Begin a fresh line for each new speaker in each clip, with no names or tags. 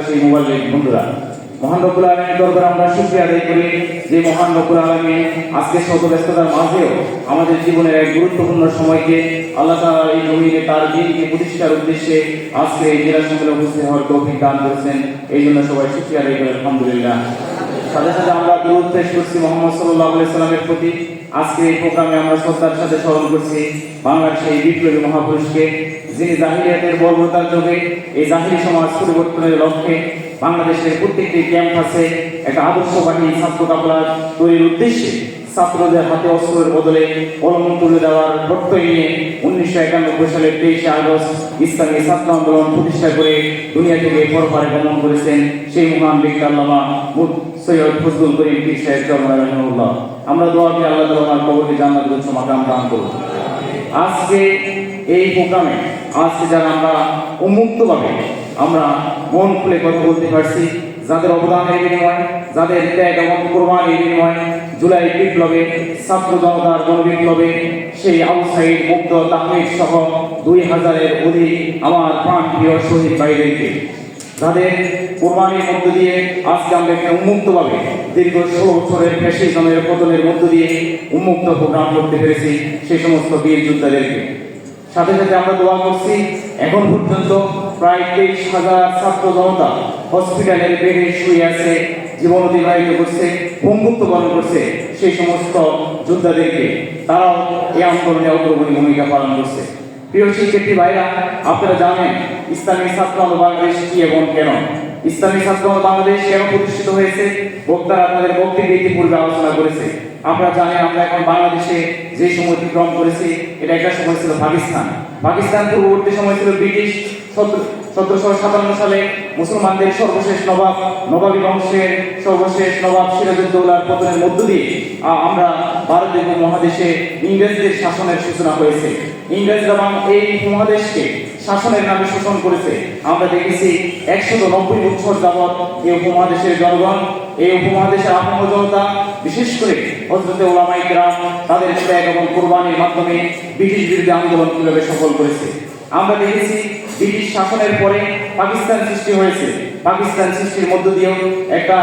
সেই মোবাইল বন্ধুরা, মহান রব্বুল আলামিনের দরবারে আমরা শুকরিয়া আদায় করি যে মহান রব্বুল আলামিন আজকে শত ব্যস্ততার মাঝেও আমাদের জীবনের এক গুরুত্বপূর্ণ সময়কে আল্লাহ তাআলা এই জমিনে তার দ্বীনকে প্রতিষ্ঠার উদ্দেশ্যে আজকে এই জেলা সম্মেলনে উপস্থিত হওয়ার তৌফিক দান করেছেন। এই জন্য সবাই শুকরিয়া আদায় করি আলহামদুলিল্লাহ। সাথে সাথে আমরা দরুদ পেশ করছি মুহাম্মদ সাল্লাল্লাহু আলাইহি সাল্লামের প্রতি। আজকে এই প্রোগ্রামে আমরা শ্রদ্ধার সাথে স্মরণ করছি বাংলার সেই বিপ্লবী মহাপুরুষকে, যিনি জাহিলিয়াতের বর্বরতার যুগে এই জাহিলি সমাজ পরিবর্তনের লক্ষ্যে বাংলাদেশের প্রত্যেকটি ক্যাম্পাসে একটা আদর্শবাহী ছাত্র কাফেলা তৈরির উদ্দেশ্যে ছাত্রদের হাতে অস্ত্রের বদলে কলম তুলে দেওয়ার প্রত্যয় নিয়ে 1991 সালের 23 আগস্ট ইসলামী ছাত্র আন্দোলন প্রতিষ্ঠা করে দুনিয়া থেকে পরপারে গমন করেছেন সেই মহান ব্যক্তি আল্লামা সৈয়দ ফজলুল করিম পীর সাহেব রাহিমাহুল্লাহ। আমরা দোয়া করি আল্লাহ তাআলা ওনার কবরকে জান্নাতের উচ্চ মাকাম দান করুন। আজকে এই প্রোগ্রামে আজকে যারা আমরা উন্মুক্তভাবে আমরা মন খুলে কথা বলতে পারছি, যাদের অবদানের বিনিময়, যাদের ত্যাগ এবং কোরবানির বিনিময়ে জুলাই বিপ্লবে, ছাত্র জনতার গণবিপ্লবে সেই আবু সাঈদ, মুগ্ধ, তাহমিদ সহ 2000-এর অধিক আমার প্রাণ প্রিয় শহীদ ভাইদেরকে, যাদের কোরবানির মধ্য দিয়ে আজকে আমরা এখানে উন্মুক্তভাবে দীর্ঘ 16 বছরের ফ্যাসিজমের পতনের মধ্য দিয়ে উন্মুক্ত প্রোগ্রাম করতে পেরেছি সেই সমস্ত বীর যোদ্ধাদেরকে। সাথে সাথে আমরা দোয়া করছি এখন পর্যন্ত প্রায় 23,000 ছাত্র জনতা হসপিটালের বেডে শুয়ে আছে, জীবন অতিবাহিত করছে, বন্ধুত্ব পালন করছে সেই সমস্ত যোদ্ধাদেরকে, তারাও এই আন্দোলনে অগ্রগণী ভূমিকা পালন করছে। প্রিয় শিক্ষার্থী ভাইরা, আপনারা জানেন ইসলামী ছাত্র আন্দোলন বাংলাদেশ কি এবং কেন, ইসলামী ছাত্র আন্দোলন বাংলাদেশ কেন প্রতিষ্ঠিত হয়েছে, বক্তারা আপনাদের বক্তব্যে ইতিপূর্বে আলোচনা করেছে। আপনারা জানেন আমরা এখন বাংলাদেশে যে সময় অতিক্রম করেছি, এটা একটা সময় ছিল পাকিস্তান পূর্ববর্তী সময় ছিল ব্রিটিশ। 1757 সালে মুসলমানদের সর্বশেষ নবাবী বংশের সর্বশেষ নবাব সিরাজউদ্দৌলার পতনের মধ্য দিয়ে আমরা ভারতীয় মহাদেশে ইংরেজদের শাসনের সূচনা হয়েছে। ইংরেজরা এই মহাদেশকে শাসনের নামে শোষণ করেছে। আমরা দেখেছি 190 বছর যাবৎ এই উপমহাদেশের জনগণ, এই উপমহাদেশের আপামর জনতা, বিশেষ করে হযরতে উলামায়ে কেরাম তাদের ত্যাগ এবং কোরবানির মাধ্যমে ব্রিটিশ বিরোধী আন্দোলন কিভাবে সফল করেছে। আমরা দেখেছি ব্রিটিশ শাসনের পরে পাকিস্তান সৃষ্টি হয়েছে। পাকিস্তান সৃষ্টির মধ্য দিয়েও একটা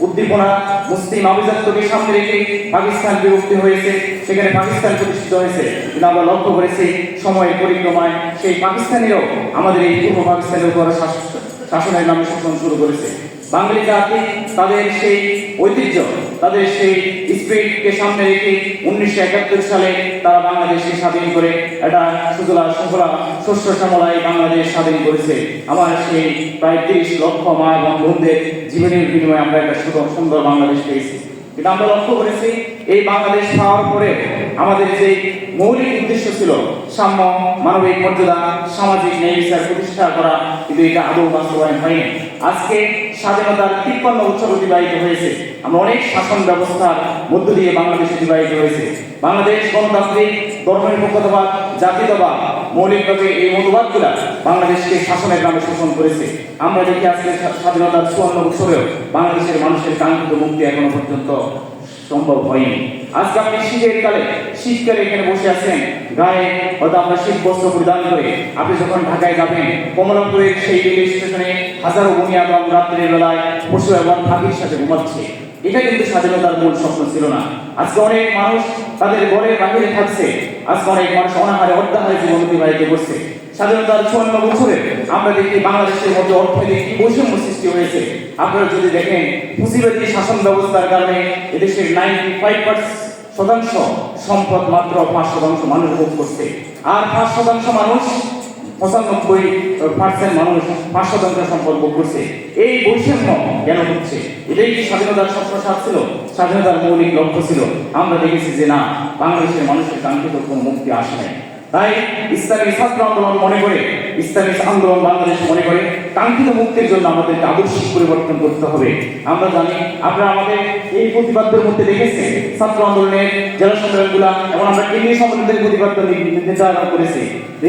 উদ্দীপনা মুসলিম আভিজাত্যকে সামনে রেখে পাকিস্তান বিভক্তি হয়েছে, সেখানে পাকিস্তান প্রতিষ্ঠিত হয়েছে। কিন্তু আমরা লক্ষ্য করেছি সময়ের পরিক্রমায় সেই পাকিস্তানিরাও আমাদের এই পূর্ব পাকিস্তানের উপর শাসনের নামে শাসন শুরু করেছে। বাঙালি জাতি তাদের সেই ঐতিহ্য, তাদের সেই স্পিরিটকে সামনে রেখে 1971 সালে তারা বাংলাদেশকে স্বাধীন করে এটা সুজলা সুফলা শস্য শ্যামলায় বাংলাদেশ স্বাধীন করেছে। আমার সেই প্রায় 30 লক্ষ মা এবং বোনদের জীবনের বিনিময়ে আমরা একটা সুন্দর বাংলাদেশ পেয়েছি। কিন্তু আমরা লক্ষ্য করেছি এই বাংলাদেশ পাওয়ার পরে আমাদের যে মৌলিক উদ্দেশ্য ছিল সাম্য, মানবিক মর্যাদা, সামাজিক ন্যায় বিচার প্রতিষ্ঠা করা, কিন্তু এটা আদৌ বাস্তবায়ন হয়নি। আজকে স্বাধীনতার 53 বছর অতিবাহিত হয়েছে, আমরা অনেক শাসন ব্যবস্থার মধ্য দিয়ে বাংলাদেশ অতিবাহিত হয়েছে। বাংলাদেশ গণতান্ত্রিক, ধর্মনিরপেক্ষতাবাদ, জাতীয়তাবাদ, মৌলিকভাবে এই মতবাদগুলা বাংলাদেশকে শাসনের নামে শোষণ করেছে। আমরা দেখি আজকে স্বাধীনতার 54 বছরেও বাংলাদেশের মানুষের কাঙ্ক্ষিত মুক্তি এখনো পর্যন্ত সম্ভব হয়নি। আজকে আপনি শীতকালে এখানে বসে আছেন, গায়ে হয়তো আমরা শীত বস্ত্র পরিধান করে আপনি যখন ঢাকায় যাবেন, কমলাপুরের সেই রেল স্টেশনে হাজারো বুনিয়াদম রাত্রের বেলায় পশু এবং পাখির সাথে ঘুমাচ্ছে। এটা কিন্তু স্বাধীনতার মূল স্বপ্ন ছিল না। আজকে অনেক মানুষ তাদের ঘরের বাহিরে থাকছে, আজকে অনেক মানুষ অনাহারে অর্ধাহারে জীবন অতিবাহিত করছে। স্বাধীনতার 54 বছরে আমরা দেখি বাংলাদেশের মধ্যে অর্থনৈতিক বৈষম্য সৃষ্টি হয়েছে। আপনারা যদি দেখেন পুঁজিবাদী শাসন ব্যবস্থার কারণে এদেশের 95% সম্পদ মাত্র 5% মানুষ ভোগ করছে, আর 5% মানুষ 95% মানুষ 5% সম্পদ ভোগ করছে। এই বৈষম্য কেন হচ্ছে? এটাই কি স্বাধীনতার স্বপ্নসার ছিল, স্বাধীনতার মৌলিক লক্ষ্য ছিল? আমরা দেখেছি যে না, বাংলাদেশের মানুষের কাঙ্ক্ষিত কোনো মুক্তি আসে নাই। তাই ইসলামী ছাত্র আন্দোলন মনে করে, ইসলামী আন্দোলন বাংলাদেশ মনে করে কাঙ্ক্ষিত মুক্তির জন্য আমাদেরকে আদর্শিক পরিবর্তন করতে হবে। আমরা জানি আপনারা আমাদের এই প্রতিবাদের মধ্যে দেখেছেন ছাত্র আন্দোলনের জেলা সম্মেলনগুলা এবং আমরা কেন্দ্রীয় সম্মেলনের প্রতিবাদ নির্ধারণ করেছি।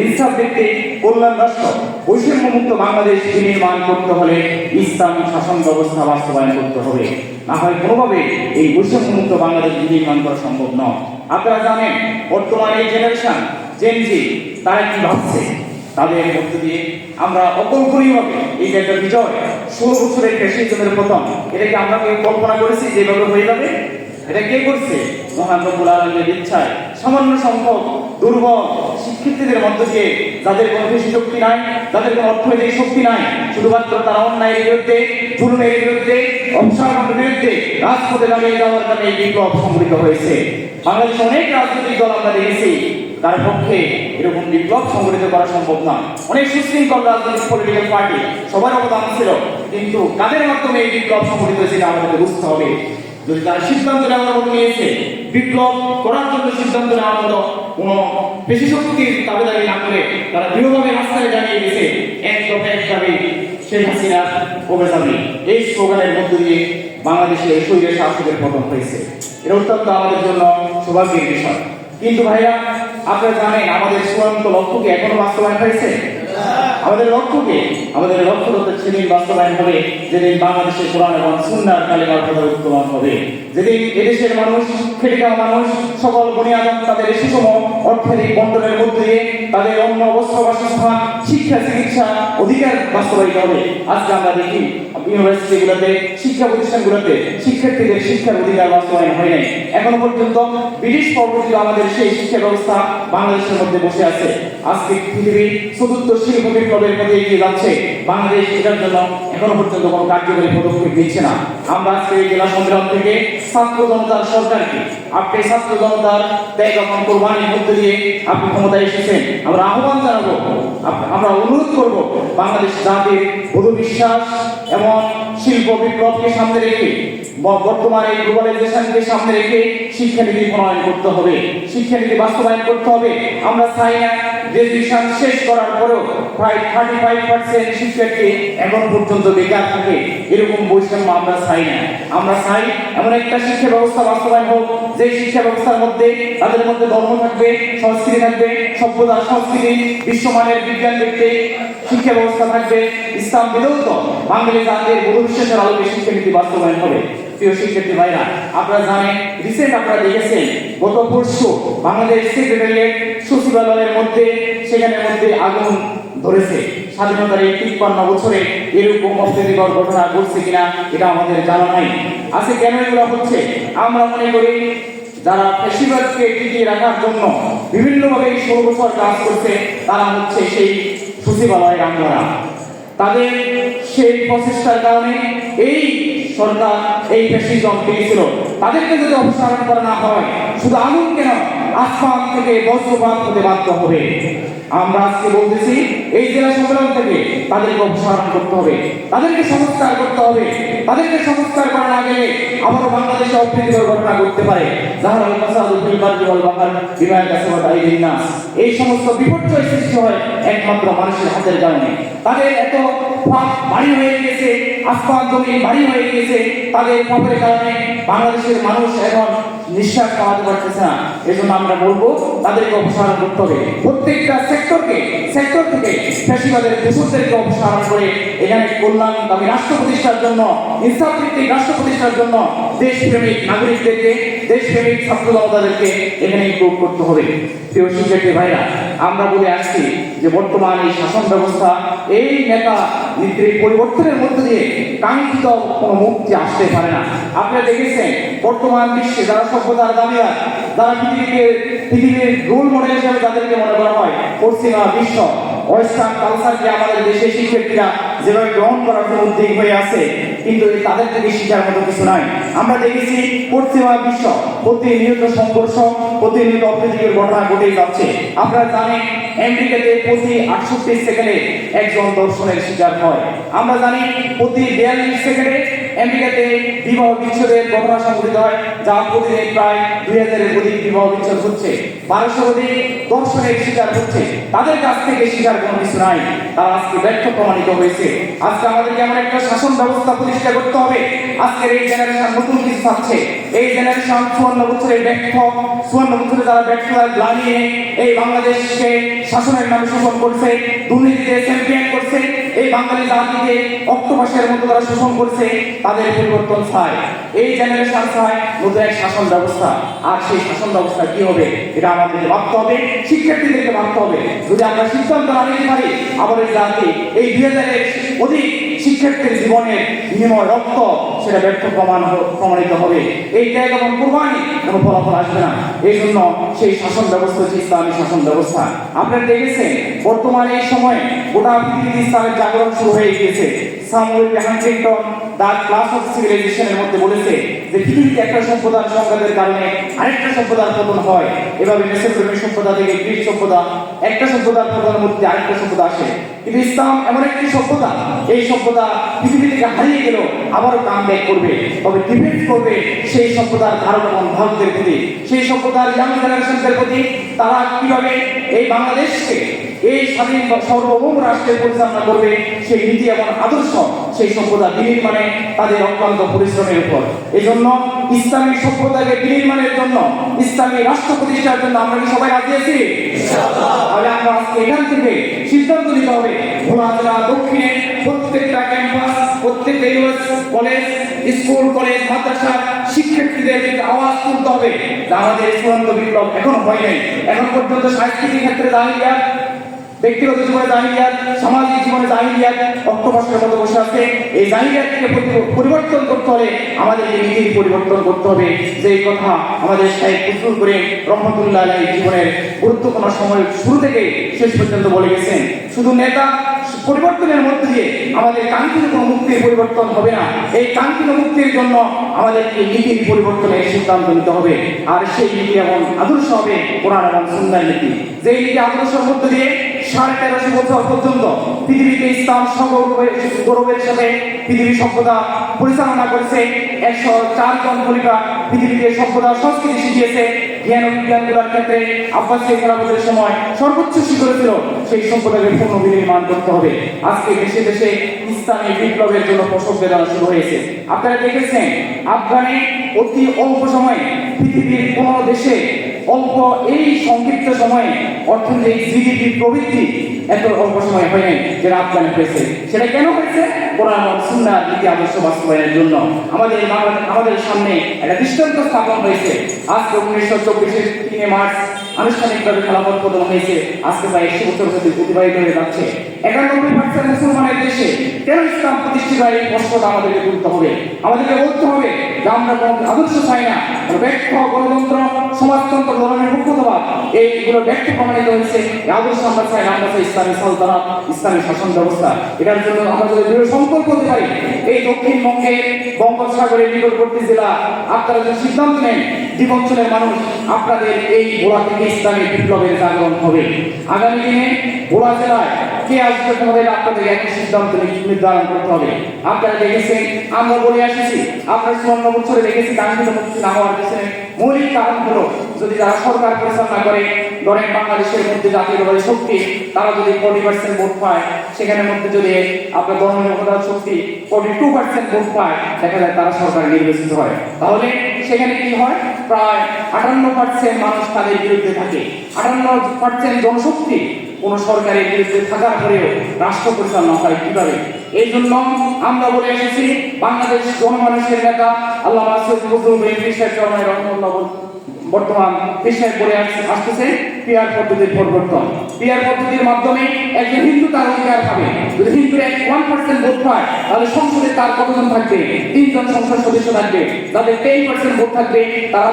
ইনসাফ ভিত্তিক কল্যাণ রাষ্ট্র, বৈষম্য মুক্ত বাংলাদেশ নির্মাণ করতে হলে ইসলামী শাসন ব্যবস্থা বাস্তবায়ন করতে হবে, না হয় কোনোভাবে এই বৈষম্য মুক্ত বাংলাদেশ নির্মাণ করা সম্ভব নয়। আপনারা জানেন বর্তমানে এই জেনারেশন জেনজি তারা কি ভাবছে, তাদের মধ্য দিয়ে আমরা অকল্পনীয়ভাবে এই যে একটা বিজয়, 16 বছরের ফ্যাসিজমের পতন, এটাকে আমরা কেউ কল্পনা করেছি যেভাবে হয়ে যাবে? এটা কে করছে? মহান রব্বুল আলামিনের ইচ্ছায় সামান্য সংখ্যক দুর্বল শিক্ষার্থীদের মধ্য দিয়ে, যাদের কোনো বেশি শক্তি নাই, যাদের কোনো অর্থনৈতিক শক্তি নাই, শুধুমাত্র তারা অন্যায়ের বিরুদ্ধে, জুলুমের বিরুদ্ধে, অপসারণের বিরুদ্ধে রাজপথে দাঁড়িয়ে যাওয়ার কারণে এই বিপ্লব সংঘটিত হয়েছে। বাংলাদেশে অনেক রাজনৈতিক দল আমরা দেখেছি, তার পক্ষে এরকম বিপ্লব সংগঠিত করা সম্ভব না। অনেক সুশৃঙ্খল রাজনৈতিক পলিটিক্যাল পার্টি, সবার অবদান ছিল, কিন্তু কাদের মাধ্যমে এই বিপ্লব সংগঠিত হয়েছে আমাদের বুঝতে হবে। যদি তারা সিদ্ধান্ত নেওয়ার মতো নিয়েছে, বিপ্লব করার জন্য সিদ্ধান্ত নেওয়ার মতো কোনো বেশি শক্তির দাবিদারি না করে তারা দৃঢ়ভাবে রাস্তায় দাঁড়িয়ে গেছে, এক দফা এক দাবি শেখ হাসিনা কবে যাবে, এই স্লোগানের মধ্য দিয়ে বাংলাদেশে শৈলের শাসকের পতন হয়েছে। এটা অত্যন্ত আমাদের জন্য সৌভাগ্যের বিষয়। কিন্তু ভাইরা, আপনারা জানেন আমাদের চূড়ান্ত লক্ষ্যকে এখনো বাস্তবায়ন হয়েছে? আমাদের লক্ষ্য হতে সেদিন বাস্তবায়ন হবে যেদিন বাংলাদেশে কোরআন এবং সুন্নাহর কালেমার কথা উত্তোলন হবে, যেদিন এদেশের মানুষ, খেটে খাওয়া মানুষ, সকল বনি আদম তাদের সুষম অর্থনৈতিক বন্টনের মধ্যে দিয়ে তাদের অন্ন, বস্ত্র, বাসস্থান, শিক্ষা, চিকিৎসা অধিকার বাস্তবায়িত হবে। আজকে আমরা দেখি ইউনিভার্সিটিগুলোতে, শিক্ষা প্রতিষ্ঠানগুলোতে শিক্ষার্থীদের শিক্ষার অধিকার বাস্তবায়ন হয় নাই। এখনো পর্যন্ত ব্রিটিশ পরবর্তী আমাদের সেই শিক্ষা ব্যবস্থা বাংলাদেশের মধ্যে বসে আছে। আজকে পৃথিবীর চতুর্থ শিল্প বিপ্লবের মধ্যে এগিয়ে যাচ্ছে, বাংলাদেশ এটার জন্য এখনো পর্যন্ত কোনো কার্যকরী পদক্ষেপ নিচ্ছে না। আমরা আজকে এই জেলা সংগ্রাম থেকে ছাত্র জনতার সরকারকে, আপনি ছাত্র জনতার ত্যাগ এবং কোরবানির মধ্যে দিয়ে আপনি ক্ষমতায় এসেছেন, আমরা আহ্বান জানাবো, আমরা অনুরোধ করব, বাংলাদেশ জাতির বোধ বিশ্বাস এবং শিল্প বিপ্লবকে সামনে রেখে, বর্তমানে গ্লোবালাইজেশনকে সামনে রেখে শিক্ষানীতি প্রণয়ন করতে হবে, শিক্ষানীতি বাস্তবায়ন করতে হবে। আমরা চাই না গ্রাজুয়েশন শেষ করার পরেও প্রায় 35% শিক্ষার্থী এখন পর্যন্ত বেকার থাকে, এরকম বৈষম্য আমরা চাই না। আমরা চাই এমন একটা শিক্ষা ব্যবস্থা বাস্তবায়ন হোক, যে শিক্ষা ব্যবস্থার মধ্যে তাদের মধ্যে ধর্ম থাকবে, সংস্কৃতি থাকবে, সভ্যতা, সংস্কৃতি, বিশ্বমানের বিজ্ঞান ভিত্তিক শিক্ষা ব্যবস্থা থাকবে, ইসলাম বিরোধী বাঙালি জাতির ভবিষ্যতের আলোকে শিক্ষানীতি বাস্তবায়ন হবে। প্রিয় শিক্ষার্থী ভাইরা, আপনারা জানেন, রিসেন্ট আপনারা দেখেছেন গত পরশু বাংলাদেশ সেক্রেটারিয়েট সচিবালয়ের মধ্যে, সেখানের মধ্যে আগুন ধরেছে। স্বাধীনতার এই 53 বছরে এরকম অপ্রীতিকর ঘটনা ঘটছে কিনা এটা আমাদের জানা নাই। আজকে কেন এগুলো হচ্ছে? আমরা মনে করি যারা ফ্যাসিবাদকে টিকিয়ে রাখার জন্য বিভিন্নভাবে 16 বছর কাজ করছে, তারা হচ্ছে সেই সচিবালয়ের আমলারা। তাদের সেই প্রচেষ্টার কারণে এই সরকার এই ফ্যাসিজম পেয়েছিল। তাদেরকে যদি অপসারণ করা না হয়, শুধু আগুন কেন, আসমান থেকে বজ্রপাত হতে বাধ্য হবে। আমরা আজকে বলতেছি, এই জেলা সম্মেলন থেকে তাদেরকে অপসারণ করতে হবে, তাদেরকে সংস্কার করতে হবে। তাদেরকে সংস্কার করা না গেলে আবারও বাংলাদেশে অপ্রীতিকর ঘটনা ঘটতে পারে। এই সমস্ত বিপর্যয় সৃষ্টি হয় একমাত্র মানুষের হাতের কারণে। তাদের এত পাপ বাড়ি হয়ে গেছে, আসমান জমি বাড়ি হয়ে গেছে, তাদের পাপের কারণে বাংলাদেশের মানুষ এখন নিঃশ্বাস পাওয়াতে পারতেছে না। এজন্য আমরা বলবো, তাদেরকে অপসারণ করতে হবে। প্রত্যেকটা সেক্টর থেকে ফ্যাসিবাদের দোষরদেরকে অপসারণ করে এখানে কল্যাণকামী রাষ্ট্র প্রতিষ্ঠার জন্য, ইনসাফ ভিত্তিক রাষ্ট্র প্রতিষ্ঠার জন্য দেশপ্রেমিক নাগরিকদেরকে, দেশপ্রেমিক ছাত্র জনতাদেরকে এখানে ইনক্লুড করতে হবে। প্রিয় শিক্ষার্থী ভাইরা, আমরা বলে আসছি যে বর্তমান এই শাসন ব্যবস্থা, এই নেতা নীতির পরিবর্তনের মধ্যে দিয়ে কাঙ্ক্ষিত কোনো মুক্তি আসতে পারে না। আপনারা দেখেছেন বর্তমান বিশ্বে যারা সভ্যতার দাবিদার, যারা পৃথিবীর রোল মডেল হিসেবে যাদেরকে মনে করা হয়, পশ্চিমা বিশ্ব ওয়েস্টার্ন কালচারকে আমাদের দেশের শিক্ষার্থীরা যেভাবে গ্রহণ করার জন্য উদ্যোগী হয়ে আছে, কিন্তু তাদের থেকে শিখার মতো কিছু নাই। আমরা দেখেছি পশ্চিমা বিশ্ব প্রতিনিয়ত সংঘর্ষ, প্রতিনিয়ত অপ্রীতিকর ঘটনা ঘটেই যাচ্ছে। আপনারা জানেন আমেরিকাতে প্রতি 68 সেকেন্ডে একজন ধর্ষণের শিকার হয়। আমরা জানি প্রতি 42 সেকেন্ডে আমেরিকাতে বিবাহ বিচ্ছেদের ঘটনা সংঘটিত হয়, যা প্রতিদিন প্রায় 2000 এর অধিক বিবাহ বিচ্ছেদ হচ্ছে, 1200 অধিক ধর্ষণের শিকার হচ্ছে। তাদের কাছ থেকে শিকার কোনো কিছু নাই, তারা আজকে ব্যর্থ প্রমাণিত হয়েছে। আজকে আমাদেরকে এমন একটা শাসন ব্যবস্থা প্রতিষ্ঠা করতে হবে। আজকের এই জেনারেশন নতুন কিছু চাচ্ছে। এই জেনারেশন 54 বছরের ব্যর্থ, 54 বছরে যারা ব্যর্থতার গ্লানি নিয়ে এই বাংলাদেশকে শাসনের নামে শোষণ করছে, দুর্নীতিতে চ্যাম্পিয়ন করছে, এই বাঙালি জাতিকে অক্টোপাসের মতো তারা শোষণ করছে, তাদের পরিবর্তন চায়। এই জেনারেশন চায় নতুন এক শাসন ব্যবস্থা। আর সেই শাসন ব্যবস্থা কি হবে এটা আমাদের ভাবতে হবে, শিক্ষার্থীদেরকে ভাবতে হবে। যদি আমরা সিদ্ধান্ত না নিতে পারি, আমাদের জাতি এই 2000-এর অধিক শিক্ষার্থীর জীবনের বিনিময় রক্ত সেটা ব্যর্থ প্রমাণিত হবে। এই ত্যাগ এবং কুরবানি কোনো ফলাফল আসবে না। এই জন্য সেই শাসন ব্যবস্থা হচ্ছে ইসলামী শাসন ব্যবস্থা। আপনারা দেখেছেন বর্তমানে এই সময়ে গোটা পৃথিবীতে ইসলামের জাগরণ শুরু হয়ে গিয়েছে। Samuel Huntington the clash of সিভিলাইজেশনের মধ্যে বলেছে যে পৃথিবীতে একটা সভ্যতার সংঘাতের কারণে আরেকটা সভ্যতার পতন হয়। এভাবে মেসোপটেমিয়া সভ্যতা থেকে গ্রিক সভ্যতা, একটা সভ্যতার পতনের মধ্যে আরেকটা সভ্যতা আসে। কিন্তু ইসলাম এমন একটি সভ্যতা, এই সভ্যতা পৃথিবী থেকে হারিয়ে গেল আবারও কাম ব্যাক করবে, তবে ডিফেন্স করবে সেই সভ্যতার ধারক এবং ধারকদের প্রতি, সেই সভ্যতার ইয়াং জেনারেশনদের প্রতি। তারা কিভাবে এই বাংলাদেশকে এই স্বাধীন সার্বভৌম রাষ্ট্রের পরিচালনা করবে সেই নীতি এবং আদর্শ সেই সভ্যতা বিনির্মাণে তাদের অক্লান্ত পরিশ্রমের উপর। এজন্য ইসলামী সভ্যতাকে বিনির্মাণের জন্য, ইসলামী রাষ্ট্র প্রতিষ্ঠার জন্য আমরা কি সবাই রাজি আছি? তাহলে আমরা আজকে এখান থেকে সিদ্ধান্ত নিতে হবে, ভোলা জেলা দক্ষিণে প্রত্যেকটা ক্যাম্পাস, প্রত্যেকটা কলেজ, স্কুল, কলেজ, মাদ্রাসা শিক্ষার্থীদের আওয়াজ তুলতে হবে যে আমাদের চূড়ান্ত বিপ্লব এখনো হয় নাই। এখন পর্যন্ত সাংস্কৃতিক ক্ষেত্রে দাঁড়িয়ে, ব্যক্তিগত জীবনে জাহিলিয়াত, সামাজিক জীবনে জাহিলিয়াত অক্টোপাসের মতো বসে আছে। এই জাহিলিয়াতকে পরিবর্তন করতে হলে আমাদের এই নীতির পরিবর্তন করতে হবে। যে কথা আমাদের শাইখ ফজলুল করিম রহমতুল্লাহ আলাইহি জীবনের গুরুত্বপূর্ণ সময়ের শুরু থেকে শেষ পর্যন্ত বলে গেছেন, শুধু নেতা পরিবর্তনের মধ্যে দিয়ে আমাদের কাঙ্ক্ষিত কোনো মুক্তির পরিবর্তন হবে না। এই কাঙ্ক্ষিত মুক্তির জন্য আমাদেরকে নীতির পরিবর্তনের সিদ্ধান্ত নিতে হবে। আর সেই নীতি এবং আদর্শ হবে কোরআন এবং সুন্নাহর নীতি। যে নীতি আদর্শের মধ্য দিয়ে 1350 বছর পর্যন্ত পৃথিবীতে ইসলাম গৌরবের সাথে পৃথিবী সভ্যতা পরিচালনা করেছে। 104 জন খলিফা পৃথিবীতে সভ্যতা সংস্কৃতি শিখিয়েছে। জ্ঞান ও বিজ্ঞানগুলোর ক্ষেত্রে আব্বাসীয় খেলাফতের সময় সর্বোচ্চ শিখর ছিল। সেই সভ্যতাকে পূর্ণ বিনির্মাণ করতে হবে। আজকে দেশে দেশে ইসলামী বিপ্লবের জন্য প্রসব বেদনা শুরু হয়েছে। আপনারা দেখেছেন আফগানে অতি অল্প সময়ে পৃথিবীর কোন দেশে অল্প এই সংক্ষিপ্ত সময়ে অর্থনৈতিক জিডিপি প্রবৃদ্ধি এত অল্প সময় হয় নাই যেটা আফগানে হয়েছে। সেটা কেন হয়েছে? কোরআন ও সুন্নাহর নীতি আদর্শ বাস্তবায়নের জন্য আমাদের সামনে একটা দৃষ্টান্ত স্থাপন হয়েছে। আজকে 1924-এর 3 মার্চ আনুষ্ঠানিকভাবে খেলাফত প্রদান হয়েছে। আজকে প্রায় 100 বছর ধরে অতিবাহিত হয়ে যাচ্ছে। 91% মুসলমানের দেশে কেন ইসলাম প্রতিষ্ঠিত হয়? এই প্রশ্নটা আমাদেরকে তুলতে হবে। আমাদেরকে বলতে হবে যে আমরা কোনো আদর্শ চাই না, ব্যর্থ গণতন্ত্র, সমাজতন্ত্র, ধর্মের পক্ষপাত এইগুলো ব্যর্থ প্রমাণিত হয়েছে। এই আদর্শ আমরা চাই না, আমরা চাই ইসলামী সালতানাত, ইসলামী শাসন ব্যবস্থা। এটার জন্য আমরা যদি দৃঢ় সংকল্প করতে পারি, এই দক্ষিণবঙ্গে বঙ্গোপসাগরের নিকটবর্তী জেলা আপনারা যদি সিদ্ধান্ত নেন, দ্বীপ অঞ্চলের মানুষ আপনাদের এই ভোলা থেকে ইসলামী বিপ্লবের জাগরণ হবে। আগামী দিনে ভোলা জেলায় কে আসবে তোমাদের আপনাদের একই সিদ্ধান্ত নির্ধারণ করতে হবে। আপনারা দেখেছেন, আমরা বলে আসছি, আপনার 54 বছরে দেখেছি কাঙ্ক্ষিত মুক্তি না হওয়ার পেছনে মৌলিক কারণ হলো যদি তারা সরকার পরিচালনা করে, ধরেন বাংলাদেশের মধ্যে জাতীয়তাবাদী শক্তি তারা যদি 40% ভোট পায়, সেখানের মধ্যে যদি আপনার ধর্মনিরপেক্ষ শক্তি 42% ভোট পায়, দেখা যায় তারা সরকার নির্বাচিত হয়। তাহলে সেখানে কি হয়? প্রায় 58% মানুষ তাদের বিরুদ্ধে থাকে। 58% জনশক্তি কোন সরকারের বিরুদ্ধে থাকার পরেও রাষ্ট্র পরিচালনা হয় কিভাবে? এই জন্য আমরা বলে এসেছি, বাংলাদেশ জনমানুষের নেতা আল্লামা সৈয়দ ফজলুল করিম রহমাতুল্লাহ বর্তমান পেশায় করে আসতেছে পিয়ার পদ্ধতির পরিবর্তন। পিয়ার পদ্ধতির মাধ্যমে একজন হিন্দু তার অধিকার পাবে। যদি হিন্দুর 1% ভোট পায়, তাহলে সংসদে তার কতজন থাকবে? 3 জন সংসদ সদস্য থাকবে। যাদের 10% ভোট থাকবে তারা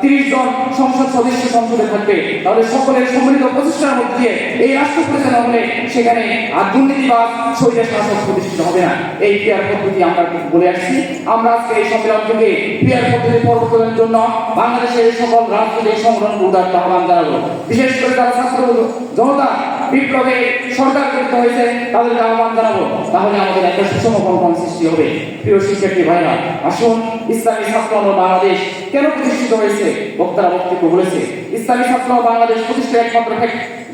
30 জন সংসদ সদস্য সংসদে থাকবে। তাহলে সকলের সম্মিলিত প্রচেষ্টার মধ্যে দিয়ে এই রাষ্ট্র পরিচালনা হলে সেখানে আর দুর্নীতিবাদ, স্বৈরাচার শাসন প্রতিষ্ঠিত হবে না। এই পিয়ার পদ্ধতি আমরা বলে আসছি। আমরা আজকে এই সম্মেলন থেকে পিয়ার পদ্ধতি পরিবর্তনের জন্য বাংলাদেশের সকল রাজনৈতিক সংগঠনকে উদাত্ত আহ্বান জানাবো। বিশেষ করে যারা ছাত্র জনতা বিপ্লবে সরকার করতে হয়েছে তাদেরকে আহ্বান জানাবো। তাহলে আমাদের একটা সুষম কম্পন সৃষ্টি হবে। প্রিয় শিক্ষার্থী ভাইরা, আসুন, ইসলামী ছাত্র বাংলাদেশ কেন প্রতিষ্ঠিত হয়েছে? বক্তারা বক্তব্য বলেছে, ইসলামী ছাত্র বাংলাদেশ প্রতিষ্ঠার একমাত্র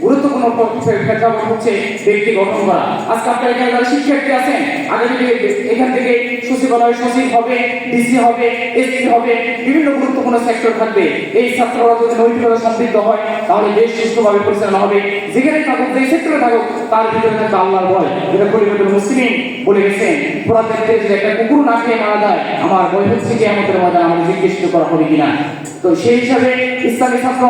গুরুত্বপূর্ণ প্রেক্ষাপট হচ্ছে ব্যক্তি গঠন করা। আজকে আপনার এখানে যারা শিক্ষার্থী আছেন, আগে থেকে এখান থেকে সচিবালয় সচিব হবে, ডিসি হবে, এসপি হবে, বিভিন্ন গুরুত্বপূর্ণ সেক্টর থাকবে। এই ছাত্ররা যদি নৈতিকতা সমৃদ্ধ হয় তাহলে দেশ সুষ্ঠুভাবে পরিচালনা হবে। যেখানে থাকুক, যে সেক্টরে থাকুক, তার ভিতরে থাকবে আল্লাহর ভয়। যেটা পরিবর্তন মুসলিম বলে গেছেন, ফোরাত দেখতে যদি একটা কুকুর না খেয়ে মারা যায়, আমার ভয় হচ্ছে কিয়ামতের ময়দানে আমাদের জিজ্ঞেস করা হবে কিনা। তো সেই হিসাবে ইসলামী ছাত্র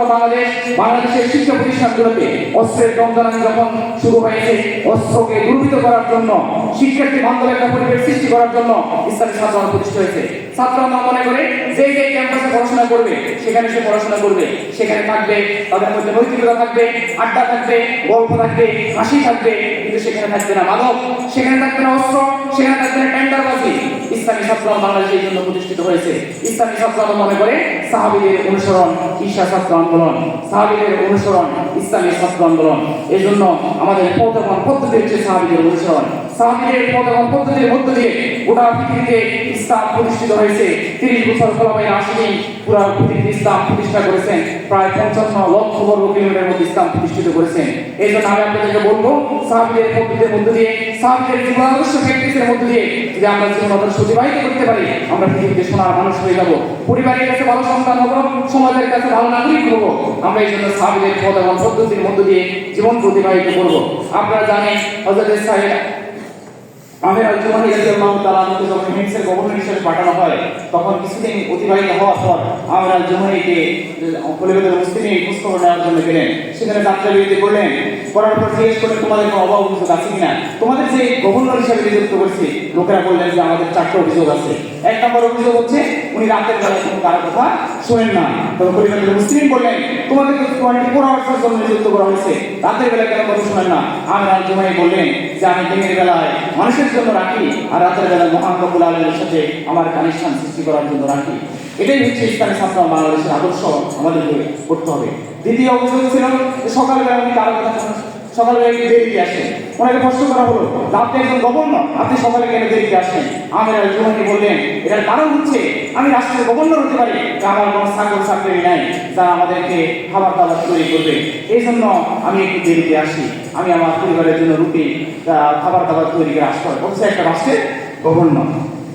বাংলাদেশের শিক্ষা প্রতিষ্ঠানগুলোতে অস্ত্রের দমদানি যখন শুরু হয়েছে, অস্ত্রকে দুর্বৃত্ত করার জন্য, শিক্ষার্থী বান্ধব একটা পরিবেশ সৃষ্টি করার জন্য ইসলামী ছাত্র প্রতিষ্ঠা হয়েছে। ছাত্ররা মনে করে যে ক্যাম্পাসে পড়াশোনা করবে সেখানে সে পড়াশোনা করবে, সেখানে থাকবে, তাদের মধ্যে নৈতিকতা থাকবে, আড্ডা থাকবে, গল্প থাকবে, হাসি থাকবে, কিন্তু সেখানে থাকবে না মাদক, সেখানে থাকবে না অস্ত্র, সেখানে থাকবে না টেন্ডারবাজি। ইসলামী ছাত্র বাংলাদেশে এই জন্য প্রতিষ্ঠিত হয়েছে। ইসলামী ছাত্র মনে করে সাহাবীদের অনুসরণ ঈশা ছাত্র আন্দোলন, সাহাবীদের অনুসরণ ইসলামী ছাত্র আন্দোলন। এই জন্য আমাদের পথগণ পদ্ধতি হচ্ছে সাহাবীদের অনুসরণ। সাহাবীদের পথগণ পদ্ধতির মধ্য দিয়ে গোটা পৃথিবীতে ইসলাম প্রতিষ্ঠিত হয়েছে। 30 বছর খোলাফায়ে রাশিদিন পুরো পৃথিবীতে ইসলাম প্রতিষ্ঠা করেছেন, প্রায় 55 লক্ষ বর্গ কিলোমিটার মধ্যে ইসলাম প্রতিষ্ঠিত করেছেন। এই জন্য আমি আপনাদেরকে বলবো, সাহাবীদের পদ্ধতির মধ্য দিয়ে, সাহাবীদের জীবন আদর্শ প্র্যাকটিসের মধ্য দিয়ে যদি আমরা জীবন আদর্শ অতিবাহিত করতে পারি, আমরা পৃথিবীতে সোনার মানুষ হয়ে যাব, পরিবারের কাছে ভালো সন্তান হব, সমাজের কাছে ভালো নাগরিক হব। আমরা এই জন্য সাহাবীদের পথগণ পদ্ধতির মধ্য দিয়ে জীবন অতিবাহিত করব। আপনারা জানেন হযরত সাইয়েদ আমির আল-জুমাহি রাদিয়াল্লাহু তাআলা আনহু যখন হিমসের গভর্নর হিসেবে পাঠানো হয়, তখন কিছুদিন অতিবাহিত হওয়ার পর আমির আল-জুমাহিকে খলিফাতুল মুসলিমিন খোঁজখবর নেওয়ার জন্য গেলেন। সেখানে যাত্রাবিরতি করলেন, করার পর জিজ্ঞেস করলেন তোমাদের কোনো অভাব অভিযোগ আছে কিনা, তোমাদের যে গভর্নর হিসেবে নিযুক্ত করছি। লোকেরা বললেন যে আমাদের 4টা অভিযোগ আছে। 1 নম্বর অভিযোগ হচ্ছে উনি রাতের বেলা কোনো কারো কথা শোনেন না। তখন খলিফাতুল মুসলিমিন বললেন তোমাদের তো 24 আওয়ার্সের জন্য নিযুক্ত করা হয়েছে, রাতের বেলা কেন কথা শোনেন না? আমির আল-জুমাহি বললেন যে আমি দিনের বেলায় মানুষের জন্য রাখি, আর রাতের বেলা মহান রব্বুল আলামিনের সাথে আমার কানেকশন সৃষ্টি করার জন্য রাখি। এটাই হচ্ছে ইসলামী ছাত্র বাংলাদেশের আদর্শ, আমাদেরকে করতে হবে। দ্বিতীয় অভিযোগ ছিল যে সকালবেলা উনি কারো কথা সকালবেলা একটু দেরিতে আসেন। ওনাকে প্রশ্ন করা হলো আপনি একজন গভর্নর, আপনি সকালে কেন দেরিতে আসেন? আমির আল-জুমাহি বললেন এটার কারণ হচ্ছে আমি রাষ্ট্রের গভর্নর হতে পারি, আমার কোনো চাকরি নাই যা আমাদেরকে খাবার দাবার তৈরি করবে, এই জন্য আমি একটু দেরিতে আসি। আমি আমার পরিবারের জন্য রুটি খাবার দাবার তৈরি করে আসতে হবে, বলছে একটা রাষ্ট্রের গভর্নর।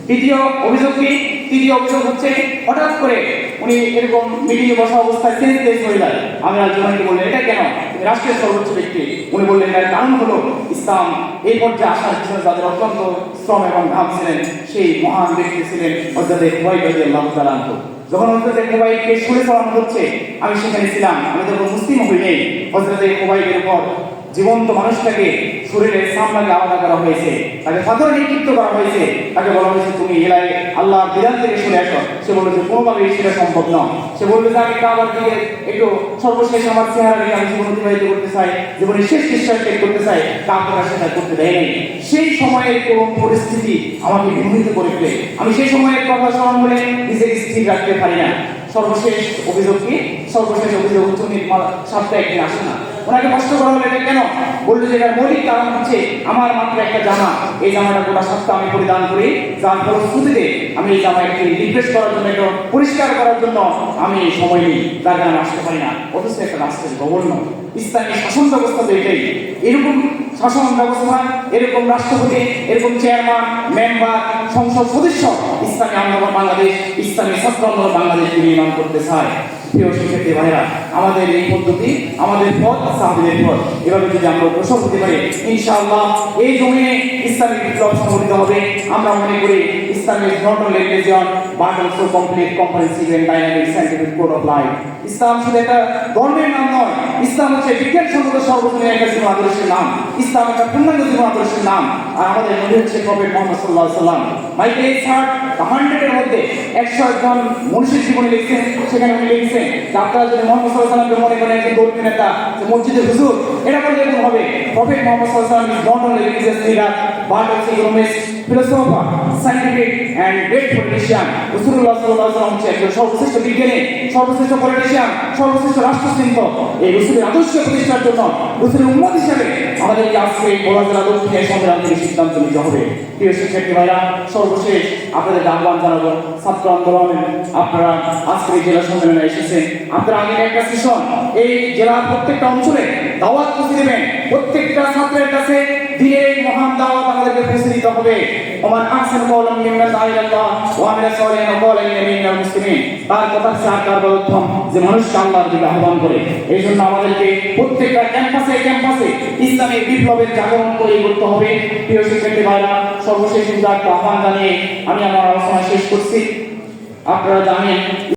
তৃতীয় অভিযোগ কি? তৃতীয় অভিযোগ হচ্ছে হঠাৎ করে উনি এরকম মিটিংয়ে বসা অবস্থায় চেঞ্জ হয়ে যায়। আমির আল-জুমাহিকে বললেন এটা কেন? রাষ্ট্রের সর্বোচ্চ ব্যক্তি। উনি বললেন এর কারণ হলো ইসলাম এই পর্যায়ে আসার পিছনে যাদের অত্যন্ত শ্রম এবং ঘাম ছিলেন, সেই মহান ব্যক্তি ছিলেন হযরত খুবাইব রাদিয়াল্লাহু তাআলা আনহু। যখন হযরত খুবাইবকে ছুরি চালানো হচ্ছে, আমি সেখানে ছিলাম, আমি তখন মুসলিম হই নাই। হযরত খুবাইবের উপর জীবন্ত মানুষটাকে শরীরের সামনাকে আলাদা করা হয়েছে, তাকে পাথর নিক্ষিপ্ত করা হয়েছে, তাকে বলা হয়েছে তুমি এলাই আল্লাহর বিধান থেকে সরে আসো। সে বলল যে কোনোভাবেই সেটা সম্ভব নয়। সে বলল যে আমি কাবার দিকে একটু সর্বশেষ আমার চেহারা নিয়ে আমি জীবন অতিবাহিত করতে চাই, জীবনের শেষ নিঃশ্বাস ত্যাগ করতে চাই, কাপড়া সেটা করতে দেয় নাই। সেই সময়ের কোন পরিস্থিতি আমাকে বিমোহিত করে ফেলে, আমি সেই সময়ের কথা স্মরণ করে নিজেকে স্থির রাখতে পারি না। সর্বশেষ অভিযোগ কি? সর্বশেষ অভিযোগ হচ্ছে উনি সপ্তাহে একদিন আসে না। ওনাকে কষ্ট করা হলো এটা কেন? বললো যে এটার মৌলিক কারণ হচ্ছে আমার মাত্র একটা জামা, এই জামাটা গোটা সপ্তাহ আমি পরিধান করি, যার ফলশ্রুতিতে আমি এই জামাটাকে রিফ্রেশ করার জন্য, একটু পরিষ্কার করার জন্য আমি সময় নিই, যার কারণে আসতে পারি না। অথচ একটা রাষ্ট্রের গভর্নর, ইসলামী শাসন ব্যবস্থা তো এটাই। এরকম শাসন ব্যবস্থা, এরকম রাষ্ট্রপতি, এরকম চেয়ারম্যান, মেম্বার, সংসদ সদস্য ইসলামী আন্দোলন বাংলাদেশ, ইসলামী ছাত্র আন্দোলন বাংলাদেশ নির্মাণ করতে চায়। প্রিয় শিক্ষার্থী ভাইরা, আমাদের এই পদ্ধতি, আমাদের পথ সাহাবীদের পথ, এভাবে যদি আমরা অগ্রসর হতে পারি, ইনশাআল্লাহ এই জমিনে ইসলামী বিপ্লব সংঘটিত হবে। আমরা মনে করি ইসলাম is not only religion but also complete comprehensive and dynamic scientific code of life. ইসলাম শুধু একটা ধর্মের নাম নয়, ইসলাম হচ্ছে বিজ্ঞানসম্মত সর্বজনীন একটা জীবন আদর্শের নাম, ইসলাম একটা পূর্ণাঙ্গ জীবন আদর্শের নাম। আর আমাদের নবী হচ্ছে প্রফেট মুহাম্মদ সাল্লাল্লাহু আলাইহি ওয়াসাল্লাম। মাইকেল চার্ট 100 এর মধ্যে 101 জন মনীষীর জীবনী লিখছেন, সেখানে উনি লিখছেন যে আপনারা যদি মুহাম্মদ সাল্লাল্লাহু আলাইহি ওয়াসাল্লামকে মনে করেন একজন ধর্মীয় নেতা, যে মসজিদের হুজুর, এটা বললে এরকম হবে। প্রফেট মুহাম্মদ সাল্লাল্লাহু আলাইহি ওয়াসাল্লাম is not only religious leader but also economist, philosopher, scientific and great politician. রাসূলুল্লাহ সাল্লাল্লাহু আলাইহি ওয়াসাল্লাম হচ্ছে একজন সর্বশ্রেষ্ঠ বিজ্ঞানী, সর্বশ্রেষ্ঠ পলিটিশিয়ান, সর্বশ্রেষ্ঠ রাষ্ট্রচিন্তক। এই রাসূলের আদর্শ প্রতিষ্ঠার জন্য রাসূলের উম্মত হিসেবে আমাদের আজকে বলাজলা দক্ষিণের সংগ্রাম থেকে সিদ্ধান্ত নিতে হবে। প্রিয় শিক্ষার্থী ভাইরা, সর্বশেষ আপনাদের আহ্বান জানাবো, ছাত্র আন্দোলনে আপনারা আজকে জেলা সম্মেলনে এসেছেন, আপনারা আগে একটা সেশন এই জেলার প্রত্যেকটা অঞ্চলে দাওয়াত পৌঁছে দেবেন, প্রত্যেকটা ছাত্রের কাছে দিয়ে এই মহান কালিমাত দাওয়াত আমাদেরকে পৌঁছে দিতে হবে। ওমান আহসানু কাওলাম মিম্মান দাআ ইলাল্লাহ ওয়া আমিলা সালিহান ওয়া ক্বালা ইন্নানি মিনাল মুসলিমিন। তার কথার সাকার বলতাম যে মানুষকে আল্লাহর দিকে আহ্বান করে। এই জন্য আমাদেরকে প্রত্যেকটা ক্যাম্পাসে ইসলামের বিপ্লবের জাগরণ করে করতে হবে। প্রিয় শিক্ষার্থী ভাইরা, সর্বশেষ একটা আহ্বান জানিয়ে আমি আমার আলোচনা শেষ করছি। আপনারা জানেন